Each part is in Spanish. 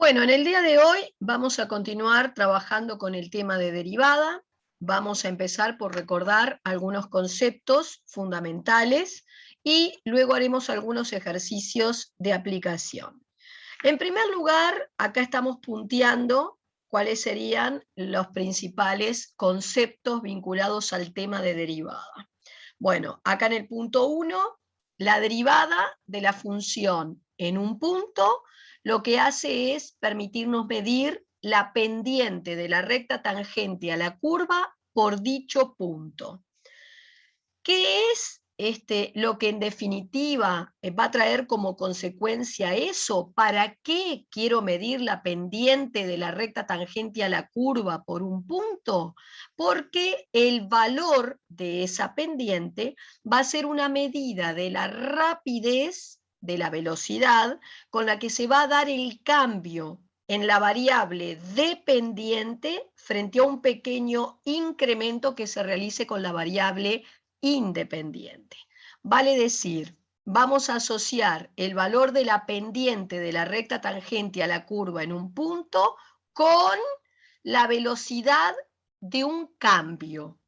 Bueno, en el día de hoy vamos a continuar trabajando con el tema de derivada. Vamos a empezar por recordar algunos conceptos fundamentales y luego haremos algunos ejercicios de aplicación. En primer lugar, acá estamos punteando cuáles serían los principales conceptos vinculados al tema de derivada. Bueno, acá en el punto 1, la derivada de la función en un punto lo que hace es permitirnos medir la pendiente de la recta tangente a la curva por dicho punto. ¿Qué es lo que en definitiva va a traer como consecuencia eso? ¿Para qué quiero medir la pendiente de la recta tangente a la curva por un punto? Porque el valor de esa pendiente va a ser una medida de la rapidez, de la velocidad, con la que se va a dar el cambio en la variable dependiente frente a un pequeño incremento que se realice con la variable independiente. Vale decir, vamos a asociar el valor de la pendiente de la recta tangente a la curva en un punto con la velocidad de un cambio.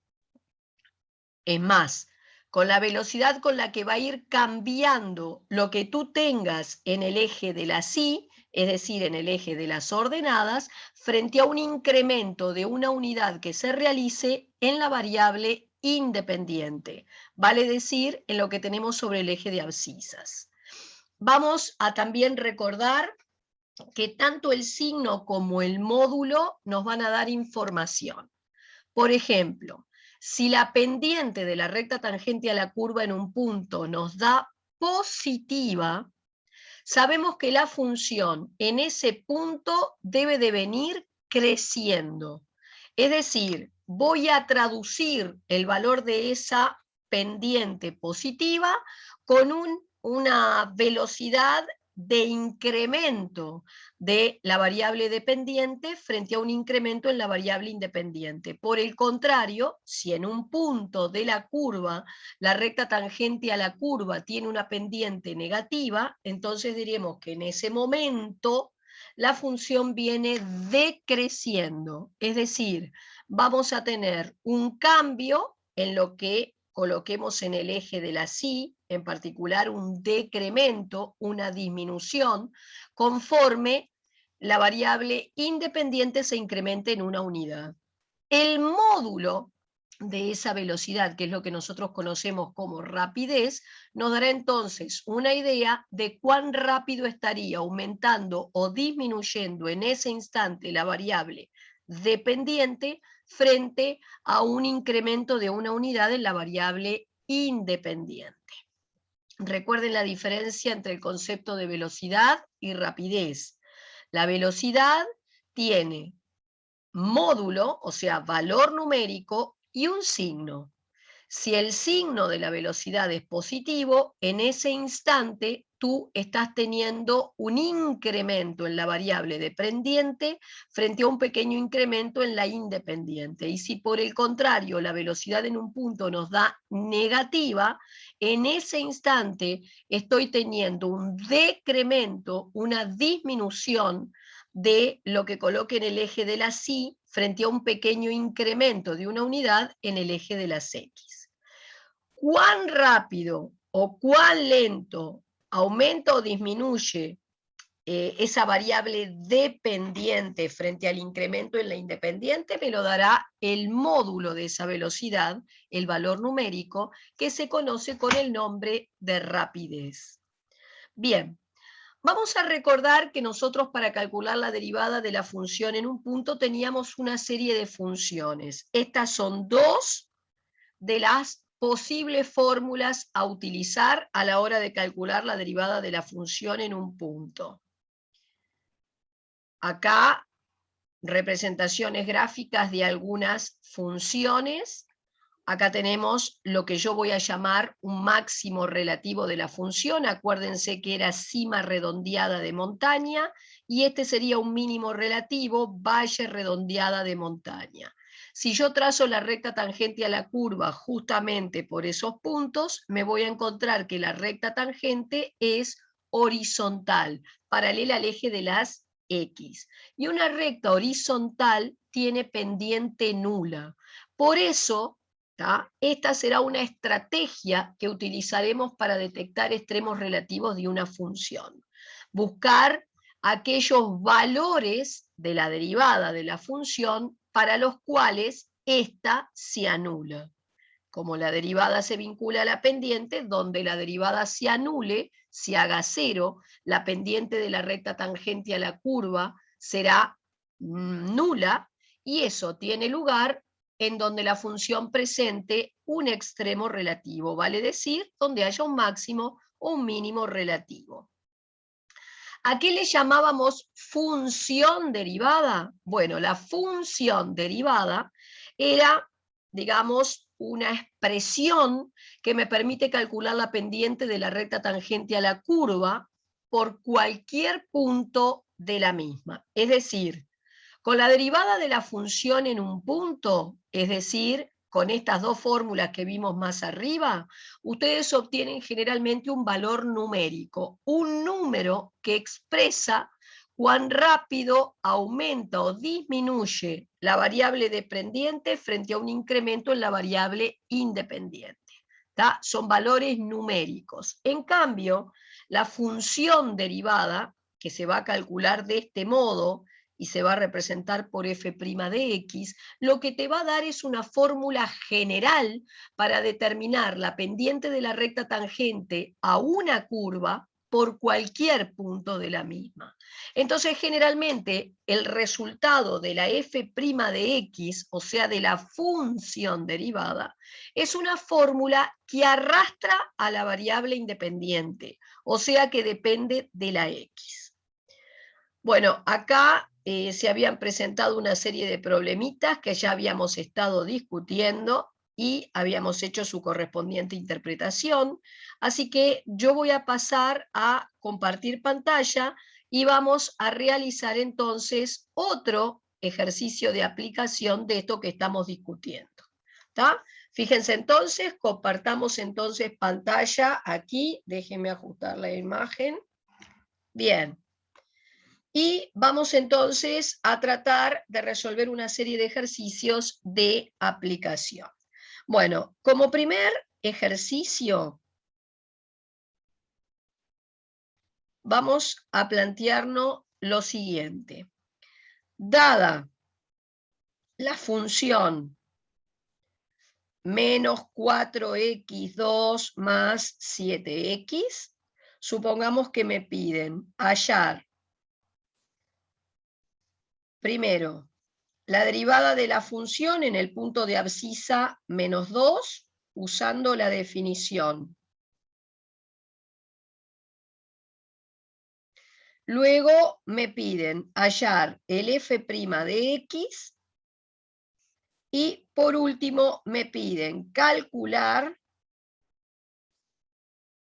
Es más, con la velocidad con la que va a ir cambiando lo que tú tengas en el eje de la Y, es decir, en el eje de las ordenadas, frente a un incremento de una unidad que se realice en la variable independiente, vale decir, en lo que tenemos sobre el eje de abscisas. Vamos a también recordar que tanto el signo como el módulo nos van a dar información. Por ejemplo, si la pendiente de la recta tangente a la curva en un punto nos da positiva, sabemos que la función en ese punto debe de venir creciendo. Es decir, voy a traducir el valor de esa pendiente positiva con una velocidad de incremento de la variable dependiente frente a un incremento en la variable independiente. Por el contrario, si en un punto de la curva la recta tangente a la curva tiene una pendiente negativa, entonces diremos que en ese momento la función viene decreciendo, es decir, vamos a tener un cambio en lo que coloquemos en el eje de la Y, en particular un decremento, una disminución, conforme la variable independiente se incremente en una unidad. El módulo de esa velocidad, que es lo que nosotros conocemos como rapidez, nos dará entonces una idea de cuán rápido estaría aumentando o disminuyendo en ese instante la variable dependiente frente a un incremento de una unidad en la variable independiente. Recuerden la diferencia entre el concepto de velocidad y rapidez. La velocidad tiene módulo, o sea, valor numérico, y un signo. Si el signo de la velocidad es positivo, en ese instante tú estás teniendo un incremento en la variable dependiente frente a un pequeño incremento en la independiente. Y si por el contrario la velocidad en un punto nos da negativa, en ese instante estoy teniendo un decremento, una disminución de lo que coloque en el eje de las Y frente a un pequeño incremento de una unidad en el eje de las X. ¿Cuán rápido o cuán lento aumenta o disminuye esa variable dependiente frente al incremento en la independiente? Me lo dará el módulo de esa velocidad, el valor numérico, que se conoce con el nombre de rapidez. Bien, vamos a recordar que nosotros para calcular la derivada de la función en un punto teníamos una serie de funciones. Estas son dos de las posibles fórmulas a utilizar a la hora de calcular la derivada de la función en un punto. Acá representaciones gráficas de algunas funciones. Acá tenemos lo que yo voy a llamar un máximo relativo de la función. Acuérdense que era cima redondeada de montaña, y este sería un mínimo relativo, valle redondeada de montaña. Si yo trazo la recta tangente a la curva justamente por esos puntos, me voy a encontrar que la recta tangente es horizontal, paralela al eje de las X. Y una recta horizontal tiene pendiente nula. Por eso, esta será una estrategia que utilizaremos para detectar extremos relativos de una función. Buscar aquellos valores de la derivada de la función para los cuales ésta se anula. Como la derivada se vincula a la pendiente, donde la derivada se anule, se haga cero, la pendiente de la recta tangente a la curva será nula, y eso tiene lugar en donde la función presente un extremo relativo, vale decir, donde haya un máximo o un mínimo relativo. ¿A qué le llamábamos función derivada? Bueno, la función derivada era, digamos, una expresión que me permite calcular la pendiente de la recta tangente a la curva por cualquier punto de la misma. Es decir, con la derivada de la función en un punto, es decir, con estas dos fórmulas que vimos más arriba, ustedes obtienen generalmente un valor numérico, un número que expresa cuán rápido aumenta o disminuye la variable dependiente frente a un incremento en la variable independiente. Son valores numéricos. En cambio, la función derivada, que se va a calcular de este modo, y se va a representar por f' de x, lo que te va a dar es una fórmula general para determinar la pendiente de la recta tangente a una curva por cualquier punto de la misma. Entonces, generalmente, el resultado de la f' de x, o sea, de la función derivada, es una fórmula que arrastra a la variable independiente, o sea, que depende de la x. Bueno, acá se habían presentado una serie de problemitas que ya habíamos estado discutiendo y habíamos hecho su correspondiente interpretación, así que yo voy a pasar a compartir pantalla y vamos a realizar entonces otro ejercicio de aplicación de esto que estamos discutiendo. ¿Está? Fíjense entonces, compartamos entonces pantalla aquí, déjenme ajustar la imagen. Bien. Y vamos entonces a tratar de resolver una serie de ejercicios de aplicación. Bueno, como primer ejercicio, vamos a plantearnos lo siguiente. Dada la función menos 4x2 más 7x, supongamos que me piden hallar primero la derivada de la función en el punto de abscisa menos 2, usando la definición. Luego me piden hallar el f' de x, y por último me piden calcular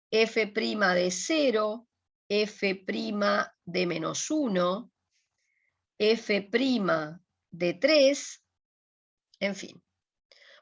f' de 0, f' de menos 1, f' de 3, en fin.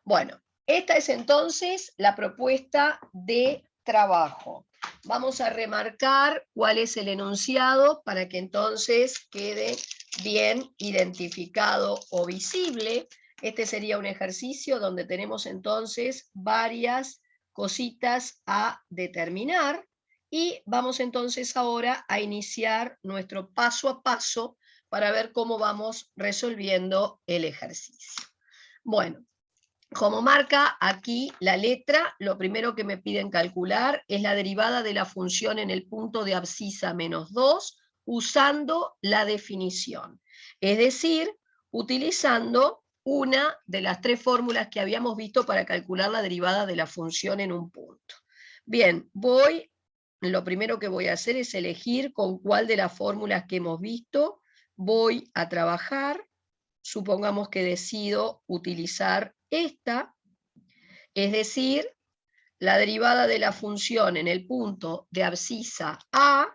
Bueno, esta es entonces la propuesta de trabajo. Vamos a remarcar cuál es el enunciado para que entonces quede bien identificado o visible. Este sería un ejercicio donde tenemos entonces varias cositas a determinar y vamos entonces ahora a iniciar nuestro paso a paso para ver cómo vamos resolviendo el ejercicio. Bueno, como marca aquí la letra, lo primero que me piden calcular es la derivada de la función en el punto de abscisa menos 2, usando la definición. Es decir, utilizando una de las tres fórmulas que habíamos visto para calcular la derivada de la función en un punto. Bien, lo primero que voy a hacer es elegir con cuál de las fórmulas que hemos visto voy a trabajar. Supongamos que decido utilizar esta, es decir, la derivada de la función en el punto de abscisa A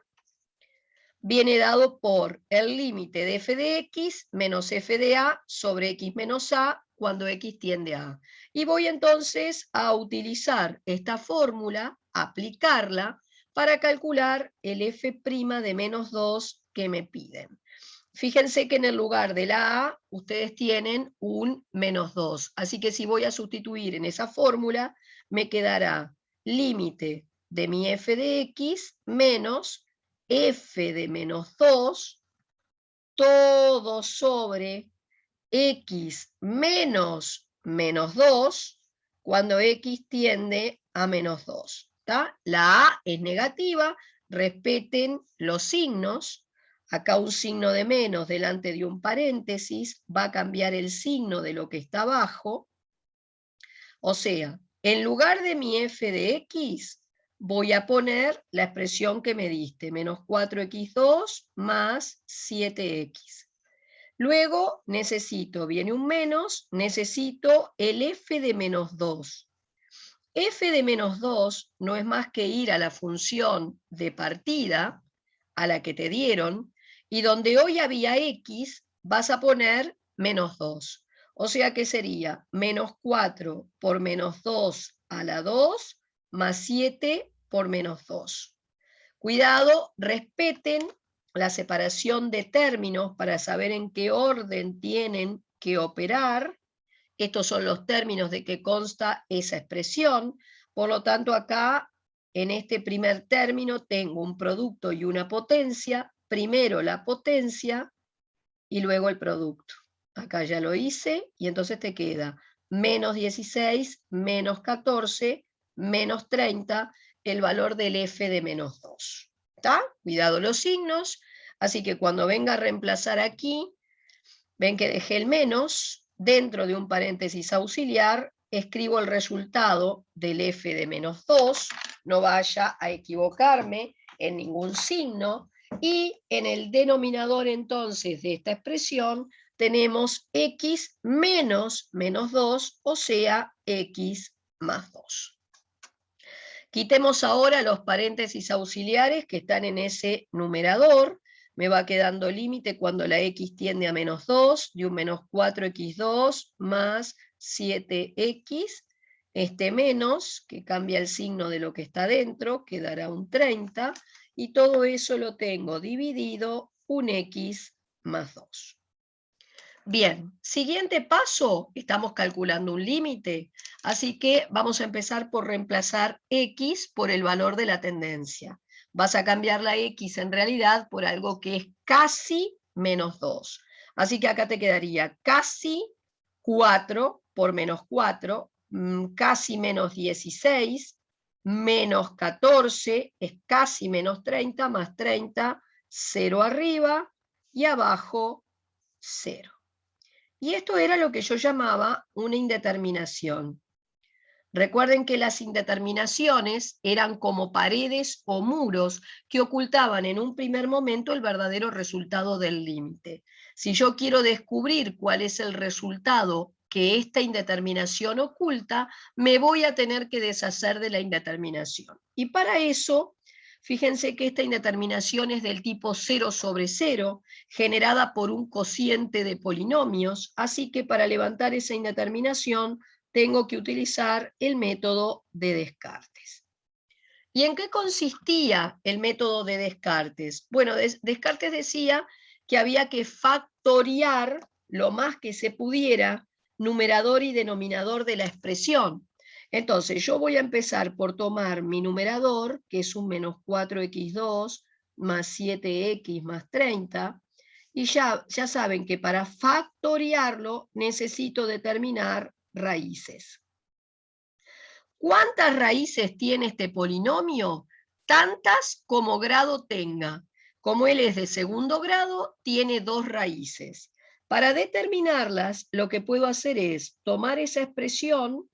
viene dado por el límite de f de x menos f de a sobre x menos a cuando x tiende a A. Y voy entonces a utilizar esta fórmula, aplicarla, para calcular el f' de menos 2 que me piden. fíjense que en el lugar de la A, ustedes tienen un menos 2. Así que si voy a sustituir en esa fórmula, me quedará límite de mi f de x menos f de menos 2, todo sobre x menos menos 2, cuando x tiende a menos 2. ¿Está? La A es negativa, respeten los signos. Acá un signo de menos delante de un paréntesis va a cambiar el signo de lo que está abajo. O sea, en lugar de mi f de x, voy a poner la expresión que me diste, menos 4x2 más 7x. Luego necesito, viene un menos, necesito el f de menos 2. F de menos 2 no es más que ir a la función de partida, a la que te dieron, y donde hoy había x, vas a poner menos 2. O sea que sería menos 4 por menos 2 a la 2 más 7 por menos 2. Cuidado, respeten la separación de términos para saber en qué orden tienen que operar. Estos son los términos de que consta esa expresión. Por lo tanto, acá, en este primer término, tengo un producto y una potencia. Primero la potencia y luego el producto. Acá ya lo hice y entonces te queda menos 16, menos 14, menos 30, el valor del f de menos 2. ¿Está? Cuidado los signos. Así que cuando venga a reemplazar aquí, ven que dejé el menos, dentro de un paréntesis auxiliar, escribo el resultado del f de menos 2, no vaya a equivocarme en ningún signo, y en el denominador entonces de esta expresión tenemos x menos menos 2, o sea, x más 2. Quitemos ahora los paréntesis auxiliares que están en ese numerador. Me va quedando límite cuando la x tiende a menos 2, de un menos 4x2 más 7x. Este menos, que cambia el signo de lo que está dentro, quedará un 30. Y todo eso lo tengo dividido un x más 2. Bien, siguiente paso, estamos calculando un límite, así que vamos a empezar por reemplazar x por el valor de la tendencia. Vas a cambiar la x en realidad por algo que es casi menos 2. Así que acá te quedaría casi 4 por menos 4, casi menos 16, menos 14 es casi menos 30, más 30, 0 arriba y abajo 0. Y esto era lo que yo llamaba una indeterminación. Recuerden que las indeterminaciones eran como paredes o muros que ocultaban en un primer momento el verdadero resultado del límite. Si yo quiero descubrir cuál es el resultado que esta indeterminación oculta, me voy a tener que deshacer de la indeterminación. Y para eso, fíjense que esta indeterminación es del tipo 0 sobre 0, generada por un cociente de polinomios, así que para levantar esa indeterminación tengo que utilizar el método de Descartes. ¿Y en qué consistía el método de Descartes? Bueno, Descartes decía que había que factoriar lo más que se pudiera numerador y denominador de la expresión. Entonces, yo voy a empezar por tomar mi numerador, que es un menos 4x2 más 7x más 30, y ya saben que para factoriarlo necesito determinar raíces. ¿Cuántas raíces tiene este polinomio? Tantas como grado tenga. Como él es de segundo grado, tiene 2 raíces. Para determinarlas, lo que puedo hacer es tomar esa expresión,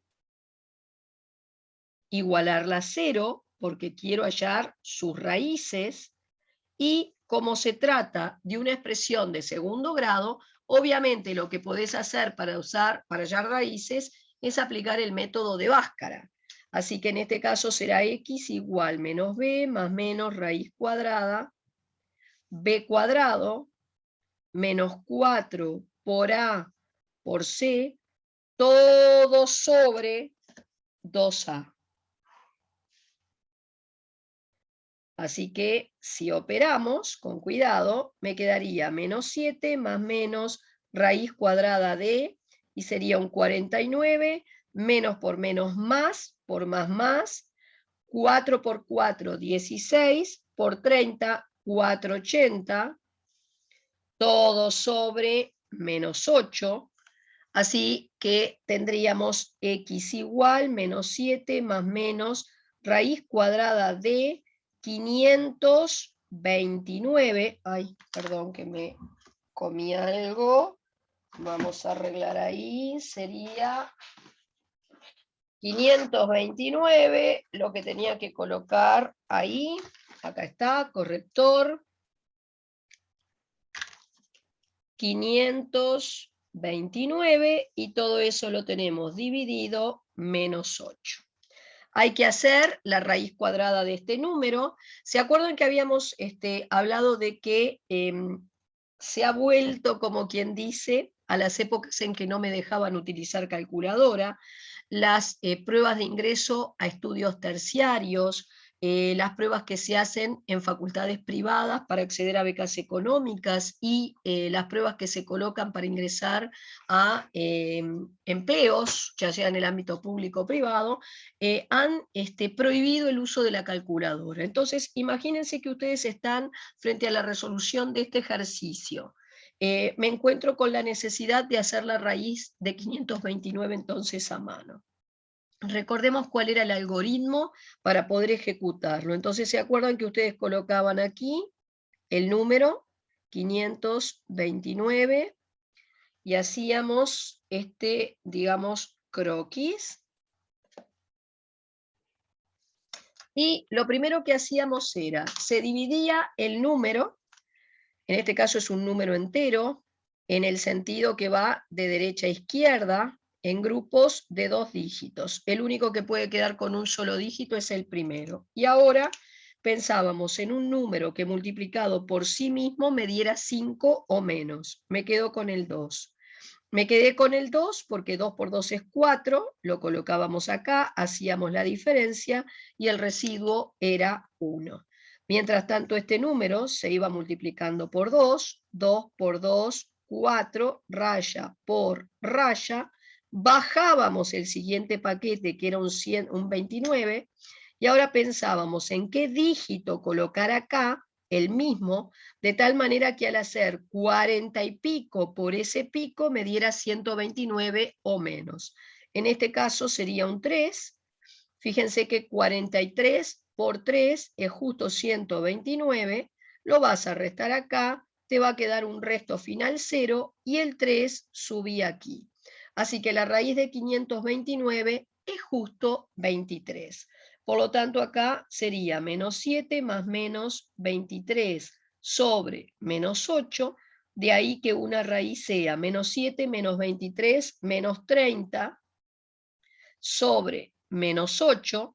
igualarla a 0, porque quiero hallar sus raíces, y como se trata de una expresión de segundo grado, obviamente lo que podés hacer para hallar raíces es aplicar el método de Bhaskara. Así que en este caso será x igual menos b más menos raíz cuadrada, b cuadrado, menos 4 por a por c, todo sobre 2a. Así que si operamos con cuidado, me quedaría menos 7 más menos raíz cuadrada de, y sería un 49, menos por menos más, por más, 4 por 4, 16, por 30, 480, todo sobre menos 8, así que tendríamos x igual menos 7 más menos raíz cuadrada de 529, ay, perdón que me comí algo, vamos a arreglar ahí, sería 529, lo que tenía que colocar ahí, acá está, corrector, 529, y todo eso lo tenemos dividido menos 8. Hay que hacer la raíz cuadrada de este número. ¿Se acuerdan que habíamos hablado de que se ha vuelto, como quien dice, a las épocas en que no me dejaban utilizar calculadora, las pruebas de ingreso a estudios terciarios, las pruebas que se hacen en facultades privadas para acceder a becas económicas y las pruebas que se colocan para ingresar a empleos, ya sea en el ámbito público o privado, han prohibido el uso de la calculadora. Entonces, imagínense que ustedes están frente a la resolución de este ejercicio. Me encuentro con la necesidad de hacer la raíz de 529 entonces a mano. Recordemos cuál era el algoritmo para poder ejecutarlo. Entonces, ¿se acuerdan que ustedes colocaban aquí el número 529 y hacíamos digamos, croquis? Y lo primero que hacíamos era, se dividía el número, en este caso es un número entero, en el sentido que va de derecha a izquierda, en grupos de 2 dígitos. El único que puede quedar con un solo dígito es el primero. Y ahora pensábamos en un número que multiplicado por sí mismo me diera 5 o menos. Me quedo con el 2. Me quedé con el 2 porque 2 por 2 es 4, lo colocábamos acá, hacíamos la diferencia y el residuo era 1. Mientras tanto, este número se iba multiplicando por 2, 2 por 2, 4, raya por raya, bajábamos el siguiente paquete que era un 29, y ahora pensábamos en qué dígito colocar acá, el mismo, de tal manera que al hacer 40 y pico por ese pico me diera 129 o menos. En este caso sería un 3. Fíjense que 43 por 3 es justo 129, lo vas a restar acá, te va a quedar un resto final 0 y el 3 subí aquí. Así que la raíz de 529 es justo 23. Por lo tanto acá sería menos 7 más menos 23 sobre menos 8, de ahí que una raíz sea menos 7 menos 23 menos 30 sobre menos 8,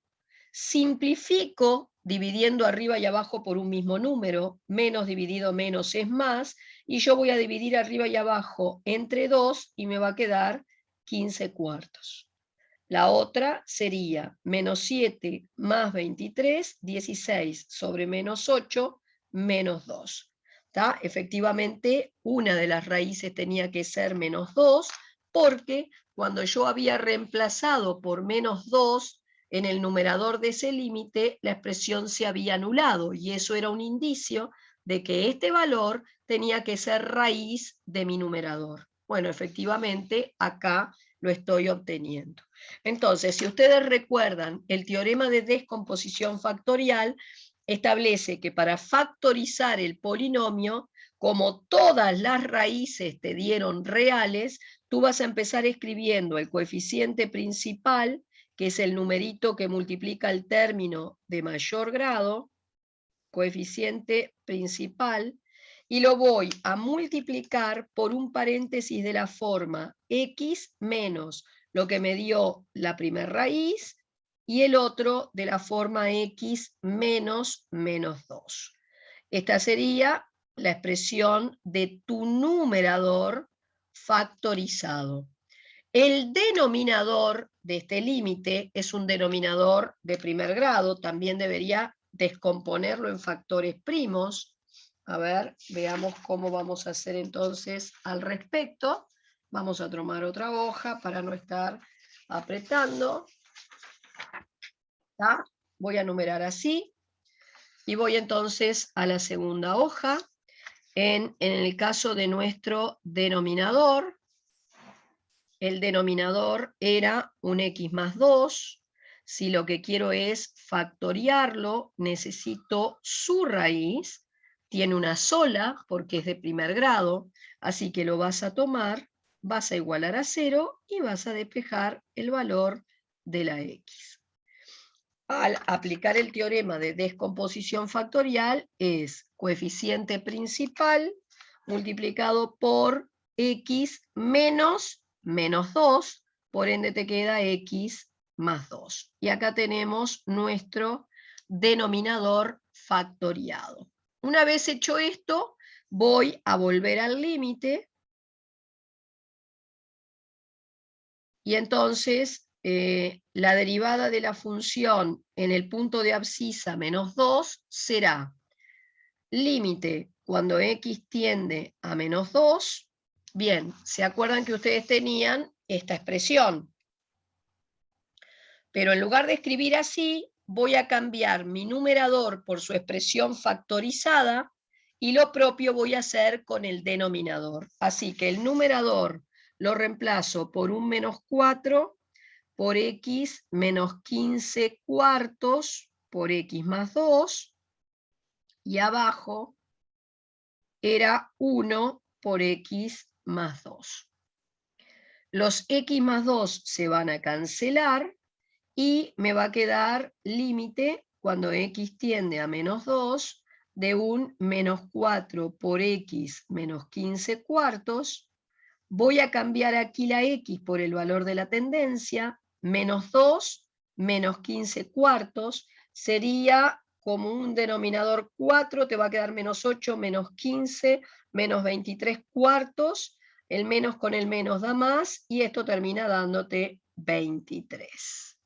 simplifico dividiendo arriba y abajo por un mismo número, menos dividido menos es más, y yo voy a dividir arriba y abajo entre 2 y me va a quedar 15 cuartos. La otra sería menos 7 más 23, 16 sobre menos 8, menos 2. ¿Tá? Efectivamente, una de las raíces tenía que ser menos 2, porque cuando yo había reemplazado por menos 2 en el numerador de ese límite, la expresión se había anulado, y eso era un indicio de que este valor tenía que ser raíz de mi numerador. Bueno, efectivamente, acá lo estoy obteniendo. Entonces, si ustedes recuerdan, el teorema de descomposición factorial establece que para factorizar el polinomio, como todas las raíces te dieron reales, tú vas a empezar escribiendo el coeficiente principal, que es el numerito que multiplica el término de mayor grado, coeficiente principal, y lo voy a multiplicar por un paréntesis de la forma x menos lo que me dio la primera raíz, y el otro de la forma x menos menos 2. Esta sería la expresión de tu numerador factorizado. El denominador de este límite es un denominador de primer grado, también debería descomponerlo en factores primos. A ver, veamos cómo vamos a hacer entonces al respecto. Vamos a tomar otra hoja para no estar apretando. ¿Tá? Voy a numerar así. Y voy entonces a la segunda hoja. En el caso de nuestro denominador, el denominador era un x más 2. Si lo que quiero es factoriarlo, necesito su raíz. Tiene una sola porque es de primer grado, así que lo vas a tomar, vas a igualar a 0 y vas a despejar el valor de la x. Al aplicar el teorema de descomposición factorial es coeficiente principal multiplicado por x menos 2, por ende te queda x más 2. Y acá tenemos nuestro denominador factoriado. Una vez hecho esto, voy a volver al límite y entonces la derivada de la función en el punto de abscisa menos 2 será límite cuando x tiende a menos 2. Bien, ¿se acuerdan que ustedes tenían esta expresión? Pero en lugar de escribir así, voy a cambiar mi numerador por su expresión factorizada y lo propio voy a hacer con el denominador. Así que el numerador lo reemplazo por un menos 4 por x menos 15 cuartos por x más 2, y abajo era 1 por x más 2. Los x más 2 se van a cancelar y me va a quedar límite cuando x tiende a menos 2 de un menos 4 por x menos 15 cuartos. Voy a cambiar aquí la x por el valor de la tendencia, menos 2 menos 15 cuartos, sería como un denominador 4, te va a quedar menos 8, menos 15, menos 23 cuartos, el menos con el menos da más, y esto termina dándote 23.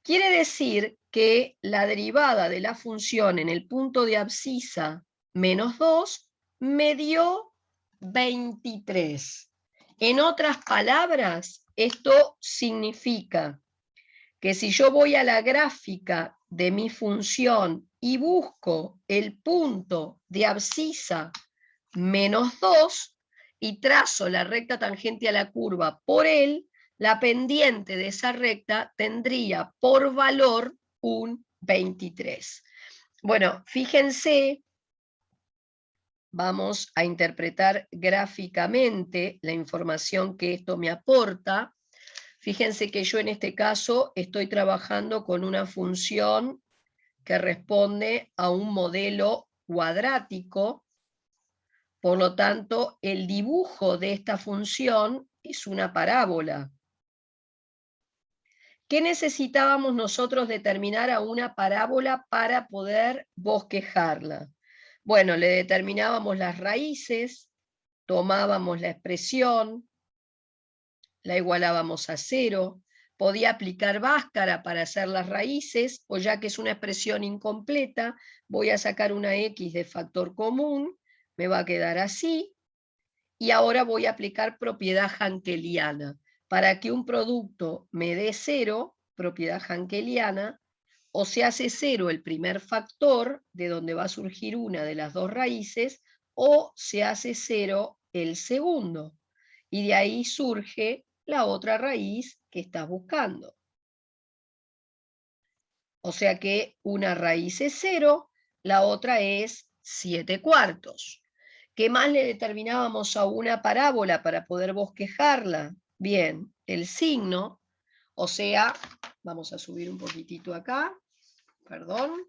Quiere decir que la derivada de la función en el punto de abscisa menos 2 me dio 23. En otras palabras, esto significa que si yo voy a la gráfica de mi función y busco el punto de abscisa menos 2 y trazo la recta tangente a la curva por él, la pendiente de esa recta tendría por valor un 23. Bueno, fíjense, vamos a interpretar gráficamente la información que esto me aporta. Fíjense que yo en este caso estoy trabajando con una función que responde a un modelo cuadrático. Por lo tanto, el dibujo de esta función es una parábola. ¿Qué necesitábamos nosotros determinar a una parábola para poder bosquejarla? Bueno, le determinábamos las raíces, tomábamos la expresión, la igualábamos a 0, podía aplicar báscara para hacer las raíces, o ya que es una expresión incompleta, voy a sacar una x de factor común, me va a quedar así, y ahora voy a aplicar propiedad jankeliana. Para que un producto me dé 0, propiedad jankeliana, o se hace 0 el primer factor, de donde va a surgir una de las dos raíces, o se hace 0 el segundo. Y de ahí surge la otra raíz que estás buscando. O sea que una raíz es 0, la otra es 7 cuartos. ¿Qué más le determinábamos a una parábola para poder bosquejarla? Bien, el signo, o sea, vamos a subir un poquitito acá, perdón.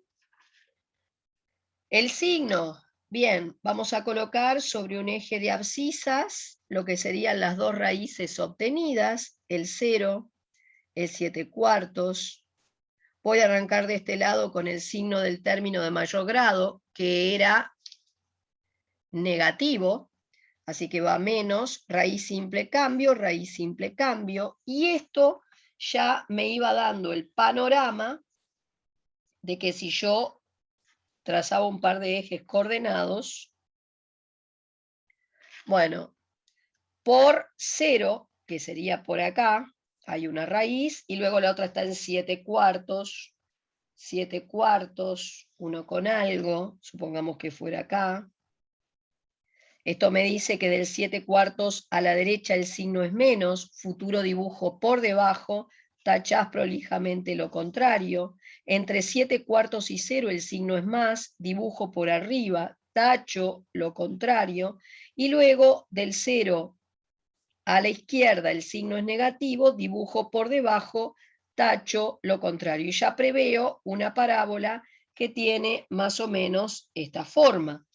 El signo, bien, vamos a colocar sobre un eje de abscisas lo que serían las dos raíces obtenidas, el 0, el 7 cuartos. Voy a arrancar de este lado con el signo del término de mayor grado, que era negativo, así que va menos, raíz simple cambio, y esto ya me iba dando el panorama de que si yo trazaba un par de ejes coordenados, bueno, por 0, que sería por acá, hay una raíz, y luego la otra está en 7/4, 7/4, 1 con algo, supongamos que fuera acá. Esto me dice que del 7/4 a la derecha el signo es menos, futuro dibujo por debajo, tachás prolijamente lo contrario. Entre 7/4 y 0 el signo es más, dibujo por arriba, tacho lo contrario. Y luego del 0 a la izquierda el signo es negativo, dibujo por debajo, tacho lo contrario. Y ya preveo una parábola que tiene más o menos esta forma.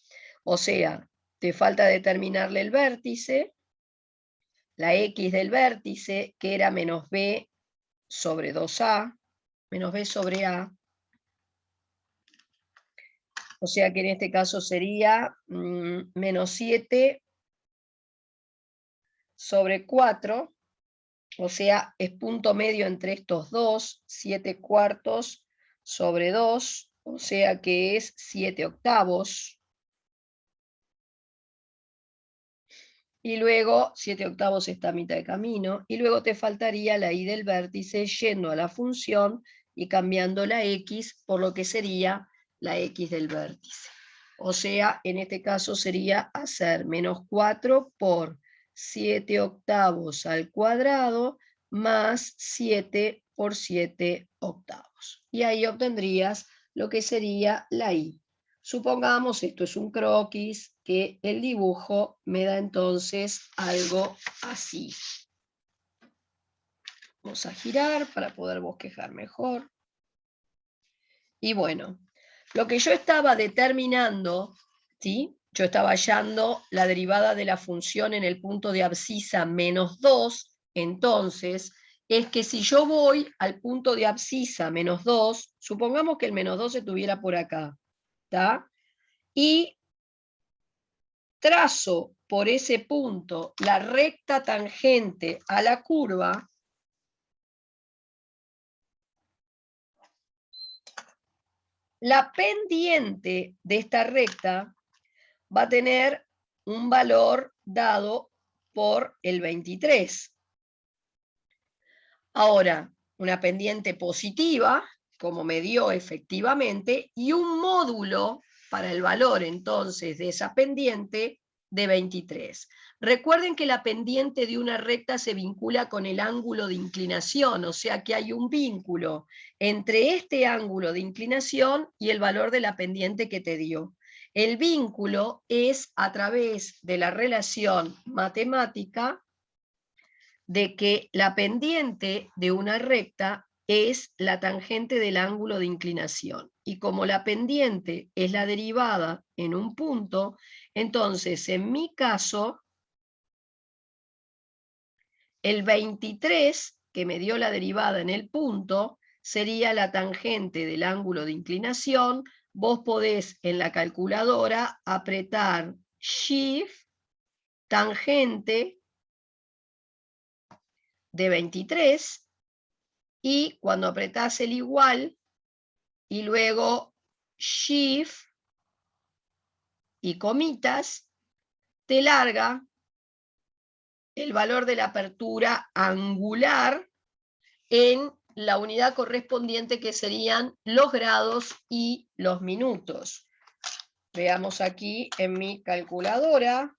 O sea, te falta determinarle el vértice, la x del vértice, que era menos b sobre 2a, menos b sobre a. O sea que en este caso sería menos 7 sobre 4, o sea, es punto medio entre estos dos, 7/4 sobre 2, o sea que es 7/8. Y luego 7/8 está a mitad de camino, y luego te faltaría la y del vértice yendo a la función y cambiando la x por lo que sería la x del vértice. O sea, en este caso sería hacer menos 4 por 7/8 al cuadrado más 7 por 7/8. Y ahí obtendrías lo que sería la y. Supongamos, esto es un croquis, que el dibujo me da entonces algo así. Vamos a girar para poder bosquejar mejor. Y bueno, lo que yo estaba determinando, ¿sí? Yo estaba hallando la derivada de la función en el punto de abscisa menos 2, entonces es que si yo voy al punto de abscisa menos 2, supongamos que el menos 2 estuviera por acá, ¿está? Y trazo por ese punto la recta tangente a la curva, la pendiente de esta recta va a tener un valor dado por el 23. Ahora, una pendiente positiva, como me dio efectivamente, y un módulo para el valor entonces de esa pendiente de 23. Recuerden que la pendiente de una recta se vincula con el ángulo de inclinación, o sea que hay un vínculo entre este ángulo de inclinación y el valor de la pendiente que te dio. El vínculo es a través de la relación matemática de que la pendiente de una recta es la tangente del ángulo de inclinación. Y como la pendiente es la derivada en un punto, entonces en mi caso, el 23, que me dio la derivada en el punto, sería la tangente del ángulo de inclinación. Vos podés en la calculadora apretar Shift, tangente de 23, y cuando apretás el igual y luego Shift y comitas, te larga el valor de la apertura angular en la unidad correspondiente, que serían los grados y los minutos. Veamos aquí en mi calculadora.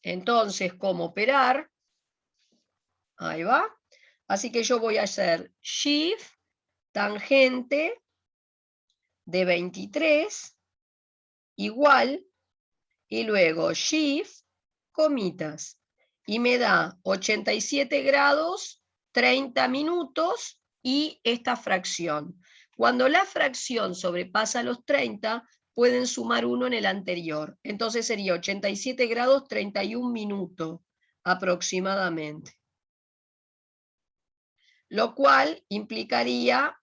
Entonces, ¿cómo operar? Ahí va. Así que yo voy a hacer Shift, tangente de 23, igual, y luego Shift, comitas, y me da 87 grados, 30 minutos, y esta fracción. Cuando la fracción sobrepasa los 30, pueden sumar 1 en el anterior. Entonces sería 87 grados, 31 minutos aproximadamente. Lo cual implicaría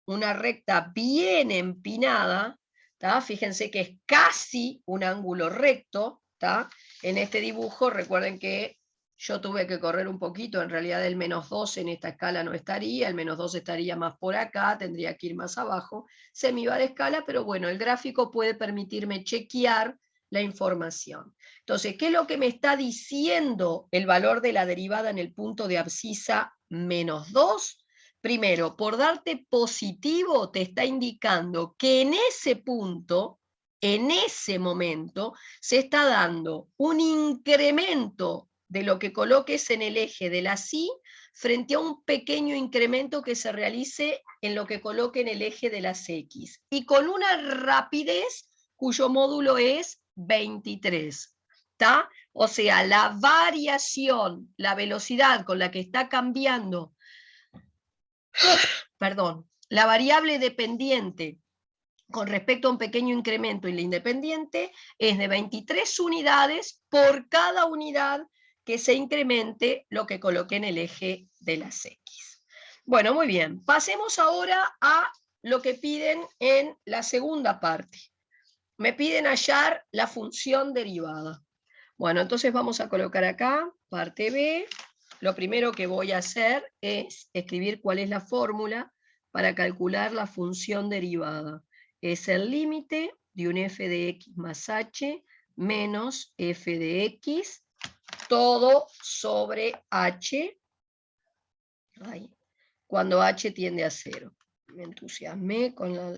una recta bien empinada, ¿tá? Fíjense que es casi un ángulo recto, ¿tá? En este dibujo recuerden que yo tuve que correr un poquito, en realidad el -2 en esta escala no estaría, el -2 estaría más por acá, tendría que ir más abajo, se me iba de escala, pero bueno, el gráfico puede permitirme chequear la información. Entonces, ¿qué es lo que me está diciendo el valor de la derivada en el punto de abscisa -2? Primero, por darte positivo, te está indicando que en ese punto, en ese momento, se está dando un incremento de lo que coloques en el eje de la Y frente a un pequeño incremento que se realice en lo que coloque en el eje de las X. Y con una rapidez cuyo módulo es 23. ¿Está? O sea, la variación, la velocidad con la que está cambiando, perdón, la variable dependiente con respecto a un pequeño incremento y la independiente es de 23 unidades por cada unidad que se incremente lo que coloqué en el eje de las X. Bueno, muy bien. Pasemos ahora a lo que piden en la segunda parte. Me piden hallar la función derivada. Bueno, entonces vamos a colocar acá, parte B. Lo primero que voy a hacer es escribir cuál es la fórmula para calcular la función derivada. Es el límite de un f de x más h menos f de x, todo sobre h, cuando h tiende a 0. Me entusiasmé con la...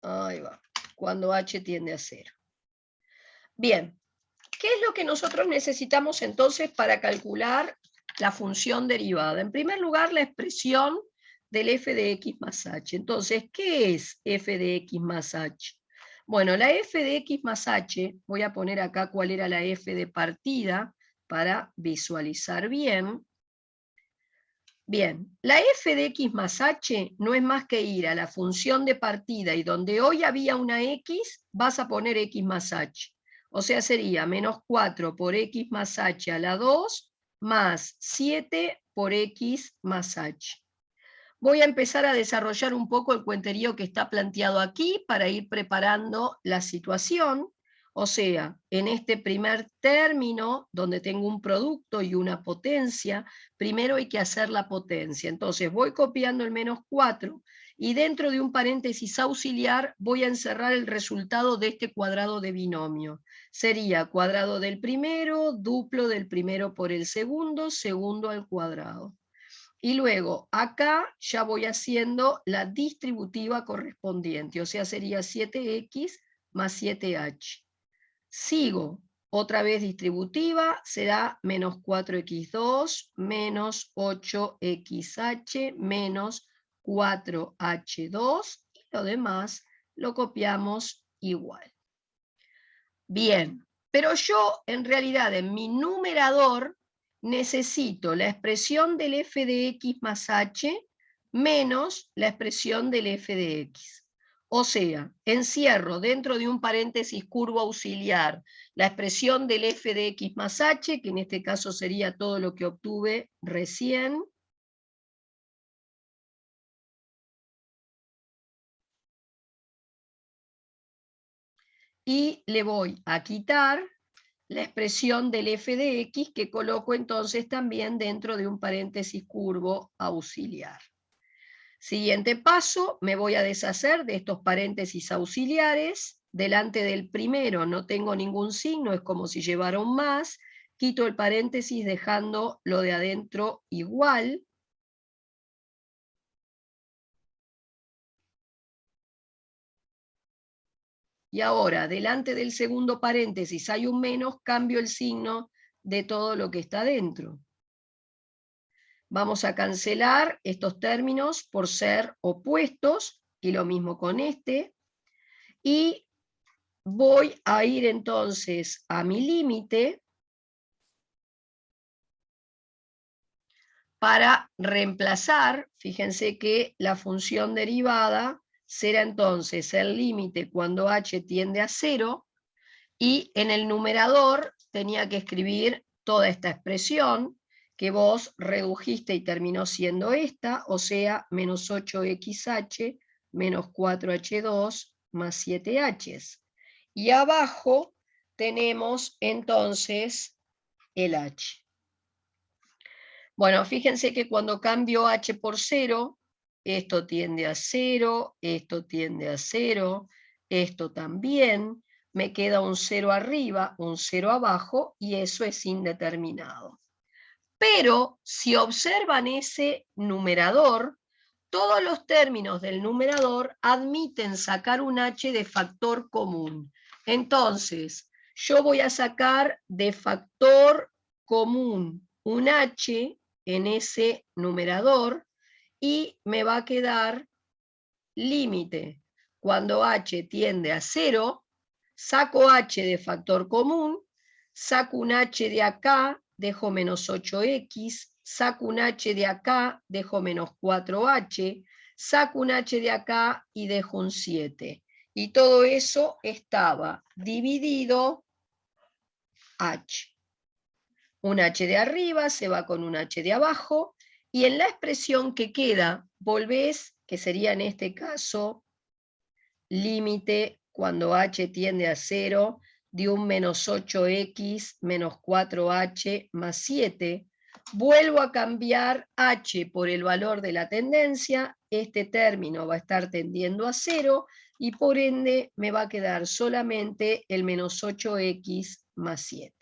Ahí va. Cuando h tiende a 0. Bien, ¿qué es lo que nosotros necesitamos entonces para calcular la función derivada? En primer lugar, la expresión del f de x más h. Entonces, ¿qué es f de x más h? Bueno, la f de x más h, voy a poner acá cuál era la f de partida para visualizar bien. Bien, la f de x más h no es más que ir a la función de partida y donde hoy había una x, vas a poner x más h. O sea, sería menos 4 por x más h a la 2 más 7 por x más h. Voy a empezar a desarrollar un poco el cuenterío que está planteado aquí para ir preparando la situación. O sea, en este primer término, donde tengo un producto y una potencia, primero hay que hacer la potencia. Entonces voy copiando el menos 4 y dentro de un paréntesis auxiliar voy a encerrar el resultado de este cuadrado de binomio. Sería cuadrado del primero, duplo del primero por el segundo, segundo al cuadrado. Y luego acá ya voy haciendo la distributiva correspondiente, o sea, sería 7x más 7h. Sigo, otra vez distributiva, será menos 4x2 menos 8xh menos 4h2 y lo demás lo copiamos igual. Bien, pero yo en realidad en mi numerador necesito la expresión del f de x más h menos la expresión del f de x. O sea, encierro dentro de un paréntesis curvo auxiliar la expresión del f de x más h, que en este caso sería todo lo que obtuve recién. Y le voy a quitar la expresión del f de x que coloco entonces también dentro de un paréntesis curvo auxiliar. Siguiente paso, me voy a deshacer de estos paréntesis auxiliares. Delante del primero no tengo ningún signo, es como si llevara un más. Quito el paréntesis dejando lo de adentro igual. Y ahora, delante del segundo paréntesis hay un menos, cambio el signo de todo lo que está dentro. Vamos a cancelar estos términos por ser opuestos, y lo mismo con este. Y voy a ir entonces a mi límite para reemplazar, fíjense que la función derivada será entonces el límite cuando h tiende a 0, y en el numerador tenía que escribir toda esta expresión que vos redujiste y terminó siendo esta, o sea, menos 8xh menos 4h2 más 7h. Y abajo tenemos entonces el h. Bueno, fíjense que cuando cambio h por 0, esto tiende a 0, esto tiende a 0, esto también, me queda un 0 arriba, un 0 abajo, y eso es indeterminado. Pero si observan ese numerador, todos los términos del numerador admiten sacar un h de factor común. Entonces, yo voy a sacar de factor común un h en ese numerador y me va a quedar límite. Cuando h tiende a 0, saco h de factor común, saco un h de acá, dejo menos 8x, saco un h de acá, dejo menos 4h, saco un h de acá y dejo un 7. Y todo eso estaba dividido h. Un h de arriba se va con un h de abajo, y en la expresión que queda, volvés, que sería en este caso, límite cuando h tiende a 0, de un menos 8x menos 4h más 7. Vuelvo a cambiar h por el valor de la tendencia, este término va a estar tendiendo a 0, y por ende me va a quedar solamente el menos 8x más 7.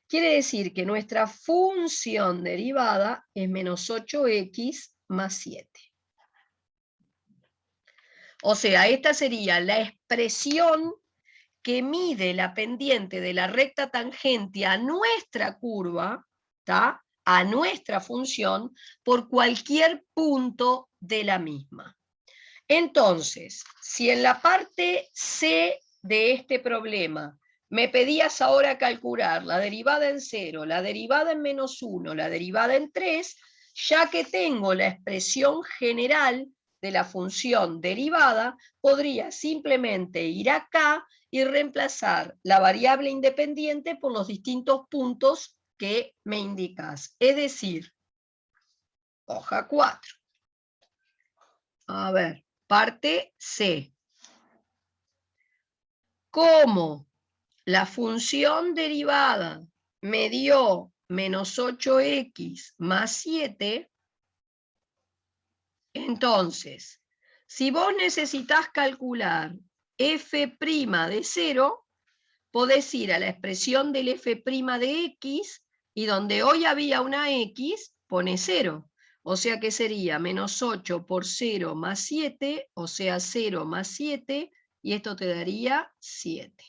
Quiere decir que nuestra función derivada es menos 8x más 7. O sea, esta sería la expresión que mide la pendiente de la recta tangente a nuestra curva, ¿tá? A nuestra función, por cualquier punto de la misma. Entonces, si en la parte C de este problema me pedías ahora calcular la derivada en 0, la derivada en menos 1, la derivada en 3, ya que tengo la expresión general de la función derivada, podría simplemente ir acá y reemplazar la variable independiente por los distintos puntos que me indicas. Es decir, hoja 4. A ver, parte C. Como la función derivada me dio menos 8x más 7, entonces, si vos necesitas calcular f' de 0, podés ir a la expresión del f' de x, y donde hoy había una x, pone 0. O sea que sería menos 8 por 0 más 7, o sea 0 más 7, y esto te daría 7.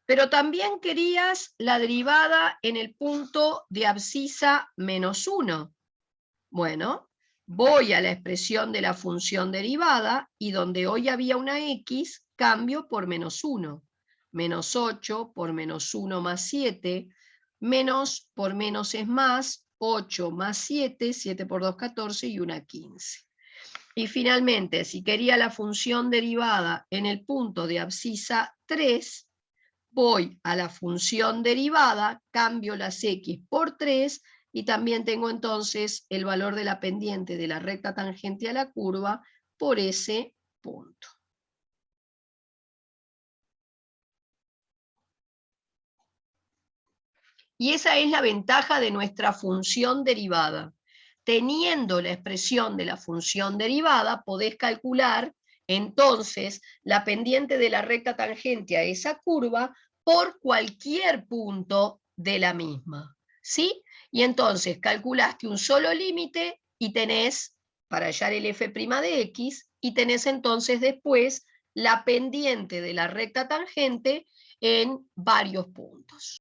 Pero también querías la derivada en el punto de abscisa menos 1. Bueno, voy a la expresión de la función derivada, y donde hoy había una x, cambio por menos 1. Menos 8 por menos 1 más 7, menos por menos es más, 8 más 7, 7 por 2, 14, y una 15. Y finalmente, si quería la función derivada en el punto de abscisa 3, voy a la función derivada, cambio las x por 3, y también tengo entonces el valor de la pendiente de la recta tangente a la curva por ese punto. Y esa es la ventaja de nuestra función derivada. Teniendo la expresión de la función derivada, podés calcular entonces la pendiente de la recta tangente a esa curva por cualquier punto de la misma, ¿sí? Y entonces calculaste un solo límite y tenés, para hallar el f' de x, y tenés entonces después la pendiente de la recta tangente en varios puntos.